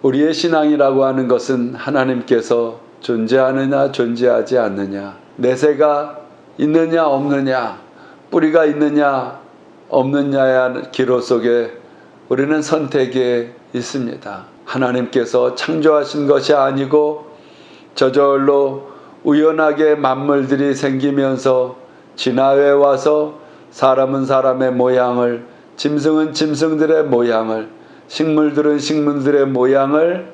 우리의 신앙이라고 하는 것은 하나님께서 존재하느냐 존재하지 않느냐, 내세가 있느냐 없느냐, 뿌리가 있느냐 없느냐의 기로 속에 우리는 선택에 있습니다. 하나님께서 창조하신 것이 아니고 저절로 우연하게 만물들이 생기면서 진화해 와서 사람은 사람의 모양을, 짐승은 짐승들의 모양을, 식물들은 식물들의 모양을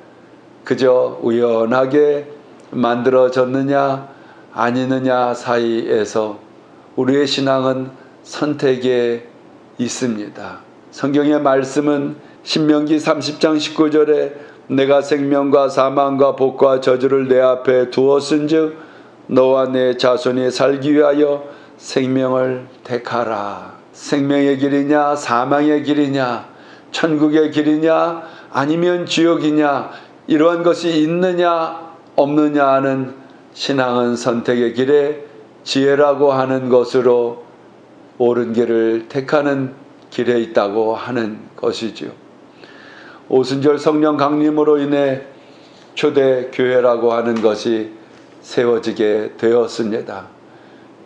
그저 우연하게 만들어졌느냐 아니느냐 사이에서 우리의 신앙은 선택에 있습니다. 성경의 말씀은 신명기 30장 19절에 내가 생명과 사망과 복과 저주를 내 앞에 두었은즉 너와 내 자손이 살기 위하여 생명을 택하라. 생명의 길이냐 사망의 길이냐, 천국의 길이냐 아니면 지옥이냐, 이러한 것이 있느냐 없느냐 하는 신앙은 선택의 길에 지혜라고 하는 것으로 옳은 길을 택하는 길에 있다고 하는 것이지요. 오순절 성령 강림으로 인해 초대교회라고 하는 것이 세워지게 되었습니다.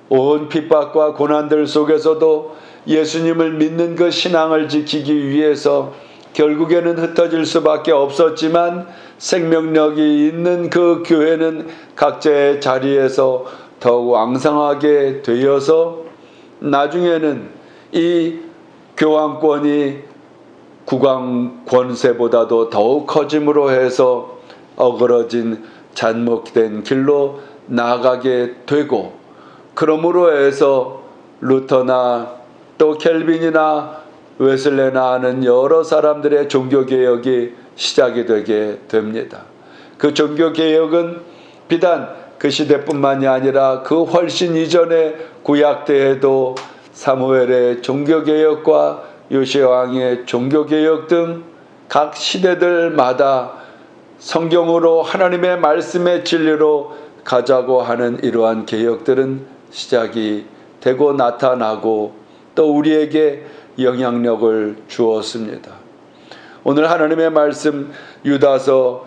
온 핍박과 고난들 속에서도 예수님을 믿는 그 신앙을 지키기 위해서 결국에는 흩어질 수밖에 없었지만 생명력이 있는 그 교회는 각자의 자리에서 더욱 왕성하게 되어서 나중에는 이 교황권이 국왕 권세보다도 더욱 커짐으로 해서 어그러진 잘못된 길로 나아가게 되고, 그러므로 해서 루터나 또 켈빈이나 웨슬레나 하는 여러 사람들의 종교개혁이 시작이 되게 됩니다. 그 종교개혁은 비단 그 시대뿐만이 아니라 그 훨씬 이전의 구약 때에도 사무엘의 종교개혁과 요시아왕의 종교개혁 등 각 시대들마다 성경으로 하나님의 말씀의 진리로 가자고 하는 이러한 개혁들은 시작이 되고 나타나고 또 우리에게 영향력을 주었습니다. 오늘 하나님의 말씀 유다서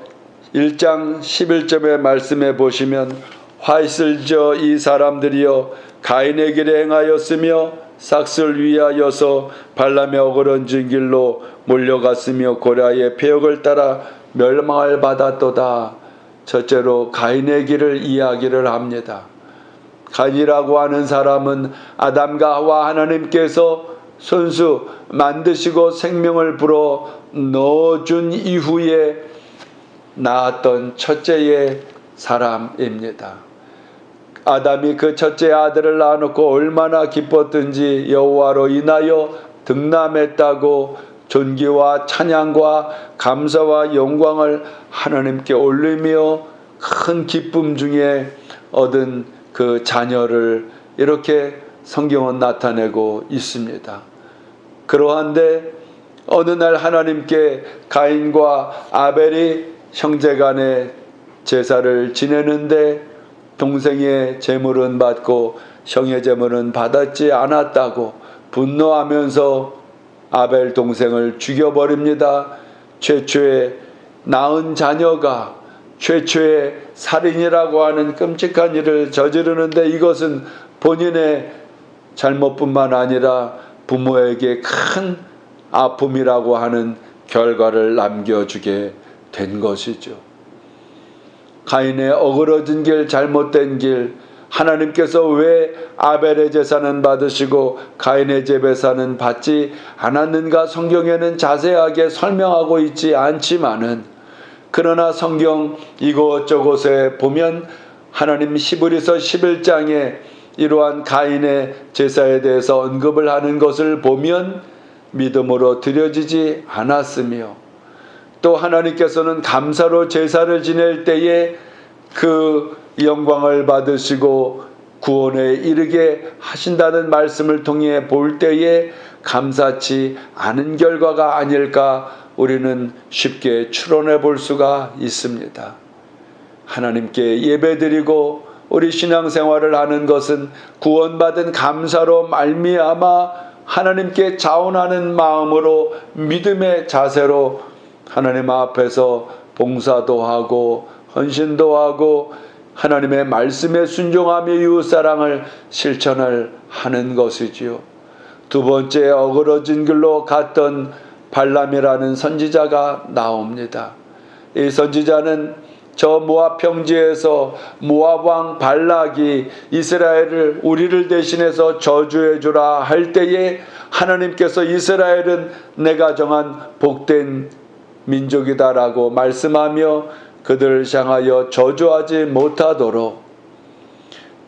1장 11절의 말씀에 보시면 화 있을저 이 사람들이여 가인의 길에 행하였으며 삭슬 위하여서 발람의 어그러진 길로 몰려갔으며 고라의 폐역을 따라 멸망을 받았도다. 첫째로 가인의 길을 이야기를 합니다. 가인이라고 하는 사람은 아담과 하와 하나님께서 손수 만드시고 생명을 불어 넣어준 이후에 낳았던 첫째의 사람입니다. 아담이 그 첫째 아들을 낳아놓고 얼마나 기뻤든지 여호와로 인하여 득남했다고 존귀와 찬양과 감사와 영광을 하나님께 올리며 큰 기쁨 중에 얻은 그 자녀를 이렇게 성경은 나타내고 있습니다. 그러한데 어느 날 하나님께 가인과 아벨이 형제간의 제사를 지내는데 동생의 제물은 받고 형의 제물은 받았지 않았다고 분노하면서 아벨 동생을 죽여버립니다. 최초의 낳은 자녀가 최초의 살인이라고 하는 끔찍한 일을 저지르는데 이것은 본인의 잘못뿐만 아니라 부모에게 큰 아픔이라고 하는 결과를 남겨주게 된 것이죠. 가인의 어그러진 길, 잘못된 길, 하나님께서 왜 아벨의 제사는 받으시고 가인의 제사는 받지 않았는가 성경에는 자세하게 설명하고 있지 않지만은, 그러나 성경 이곳저곳에 보면 하나님 히브리서 11장에 이러한 가인의 제사에 대해서 언급을 하는 것을 보면 믿음으로 드려지지 않았으며, 또 하나님께서는 감사로 제사를 지낼 때에 그 영광을 받으시고 구원에 이르게 하신다는 말씀을 통해 볼 때에 감사치 않은 결과가 아닐까 우리는 쉽게 추론해 볼 수가 있습니다. 하나님께 예배드리고 우리 신앙생활을 하는 것은 구원받은 감사로 말미암아 하나님께 자원하는 마음으로 믿음의 자세로 하나님 앞에서 봉사도 하고 헌신도 하고 하나님의 말씀에 순종하며 이웃사랑을 실천을 하는 것이지요. 두 번째, 어그러진 길로 갔던 발람이라는 선지자가 나옵니다. 이 선지자는 저 모압 평지에서 모압 왕 발락이 이스라엘을 우리를 대신해서 저주해 주라 할 때에 하나님께서 이스라엘은 내가 정한 복된 민족이다라고 말씀하며 그들을 향하여 저주하지 못하도록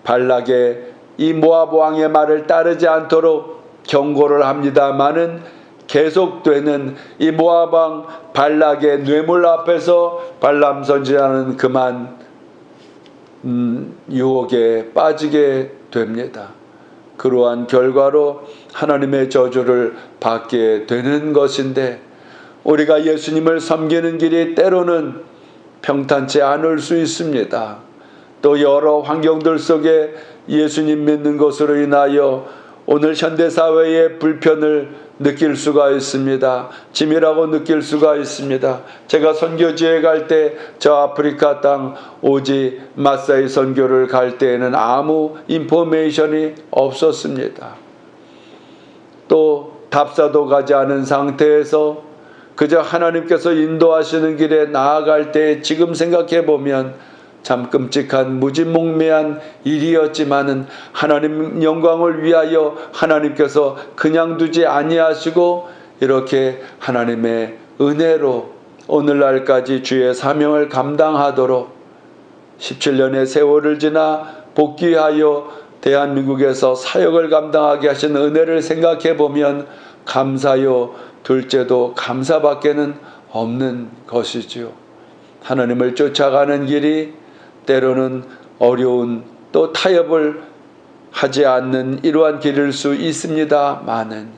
발락의 이 모압 왕의 말을 따르지 않도록 경고를 합니다마는 계속되는 이 모압 왕 발락의 뇌물 앞에서 발람 선지자는 그만 유혹에 빠지게 됩니다. 그러한 결과로 하나님의 저주를 받게 되는 것인데, 우리가 예수님을 섬기는 길이 때로는 평탄치 않을 수 있습니다. 또 여러 환경들 속에 예수님 믿는 것으로 인하여 오늘 현대사회의 불편을 느낄 수가 있습니다. 짐이라고 느낄 수가 있습니다. 제가 선교지에 갈 때 저 아프리카 땅 오지 마사이 선교를 갈 때에는 아무 인포메이션이 없었습니다. 또 답사도 가지 않은 상태에서 그저 하나님께서 인도하시는 길에 나아갈 때 지금 생각해 보면 참 끔찍한 무지몽매한 일이었지만은 하나님 영광을 위하여 하나님께서 그냥 두지 아니하시고 이렇게 하나님의 은혜로 오늘날까지 주의 사명을 감당하도록 17년의 세월을 지나 복귀하여 대한민국에서 사역을 감당하게 하신 은혜를 생각해 보면 감사요 둘째도 감사밖에는 없는 것이지요. 하나님을 쫓아가는 길이 때로는 어려운 또 타협을 하지 않는 이러한 길일 수 있습니다마는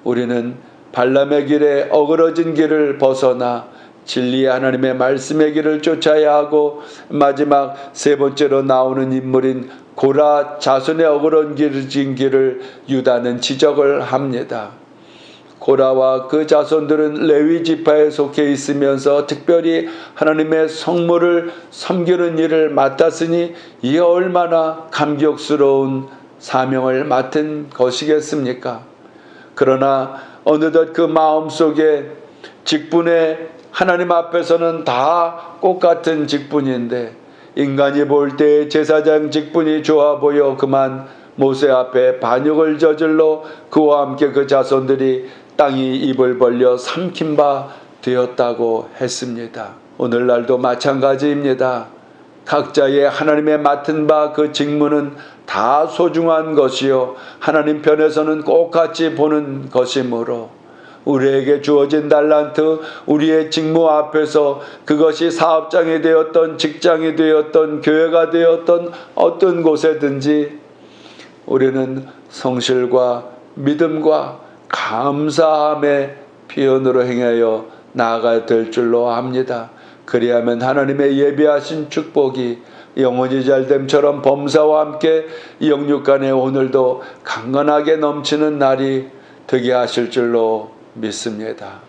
우리는 발람의 길에 어그러진 길을 벗어나 진리의 하나님의 말씀의 길을 쫓아야 하고, 마지막 세 번째로 나오는 인물인 고라 자손의 어그러진 길을 유다는 지적을 합니다. 고라와 그 자손들은 레위 지파에 속해 있으면서 특별히 하나님의 성물을 섬기는 일을 맡았으니 이 얼마나 감격스러운 사명을 맡은 것이겠습니까? 그러나 어느덧 그 마음속에 직분에 하나님 앞에서는 다 똑같은 직분인데 인간이 볼 때 제사장 직분이 좋아 보여 그만 모세 앞에 반역을 저질러 그와 함께 그 자손들이 땅이 입을 벌려 삼킨 바 되었다고 했습니다. 오늘날도 마찬가지입니다. 각자의 하나님의 맡은 바 그 직무는 다 소중한 것이요 하나님 편에서는 똑같이 보는 것이므로 우리에게 주어진 달란트, 우리의 직무 앞에서 그것이 사업장이 되었던 직장이 되었던 교회가 되었던 어떤 곳에든지 우리는 성실과 믿음과 감사함의 표현으로 행하여 나아가야 될 줄로 압니다. 그리하면 하나님의 예비하신 축복이 영원히 잘됨처럼 범사와 함께 영육간에 오늘도 강건하게 넘치는 날이 되게 하실 줄로 믿습니다.